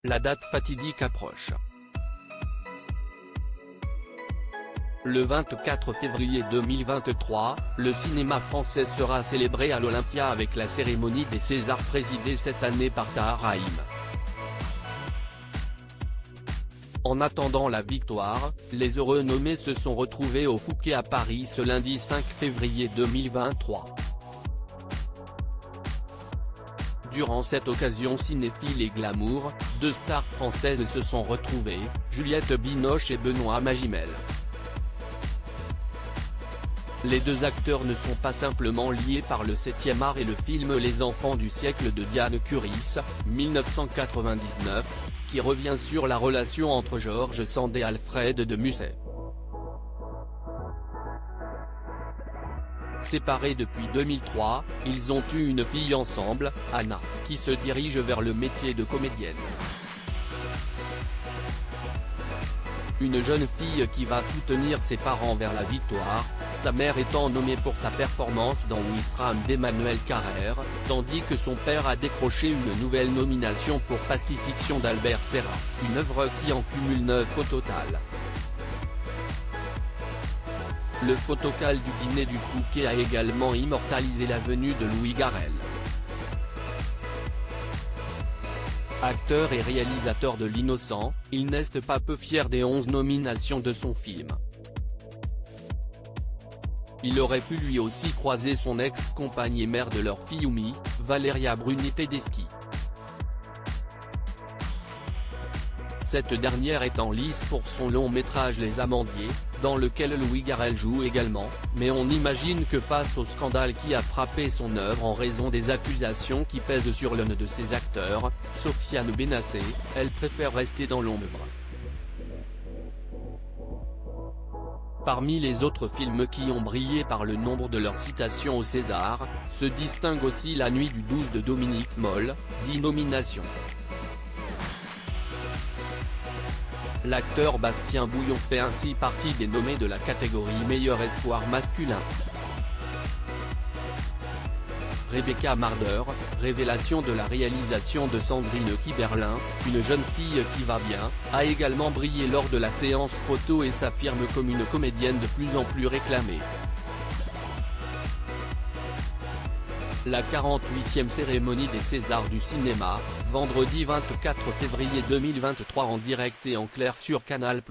La date fatidique approche. Le 24 février 2023, le cinéma français sera célébré à l'Olympia avec la cérémonie des Césars présidée cette année par Tahar Rahim. En attendant la victoire, les heureux nommés se sont retrouvés au Fouquet à Paris ce lundi 5 février 2023. Durant cette occasion cinéphile et glamour, deux stars françaises se sont retrouvées, Juliette Binoche et Benoît Magimel. Les deux acteurs ne sont pas simplement liés par le 7e art et le film Les Enfants du siècle de Diane Curis, 1999, qui revient sur la relation entre George Sand et Alfred de Musset. Séparés depuis 2003, ils ont eu une fille ensemble, Anna, qui se dirige vers le métier de comédienne. Une jeune fille qui va soutenir ses parents vers la victoire, sa mère étant nommée pour sa performance dans Ouistreham d'Emmanuel Carrère, tandis que son père a décroché une nouvelle nomination pour Pacifiction d'Albert Serra, une œuvre qui en cumule 9 au total. Le photocall du dîner du Fouquet a également immortalisé la venue de Louis Garrel. Acteur et réalisateur de L'Innocent, il n'est pas peu fier des 11 nominations de son film. Il aurait pu lui aussi croiser son ex-compagne et mère de leur fille Oumi, Valeria Bruni Tedeschi. Cette dernière est en lice pour son long métrage Les Amandiers, dans lequel Louis Garrel joue également, mais on imagine que face au scandale qui a frappé son œuvre en raison des accusations qui pèsent sur l'un de ses acteurs, Sofiane Benassé, elle préfère rester dans l'ombre. Parmi les autres films qui ont brillé par le nombre de leurs citations au César, se distingue aussi La Nuit du 12 de Dominique Moll, 10 nominations. L'acteur Bastien Bouillon fait ainsi partie des nommés de la catégorie meilleur espoir masculin. Rebecca Marder, révélation de la réalisation de Sandrine Kiberlin, une jeune fille qui va bien, a également brillé lors de la séance photo et s'affirme comme une comédienne de plus en plus réclamée. La 48e cérémonie des Césars du cinéma, vendredi 24 février 2023 en direct et en clair sur Canal+.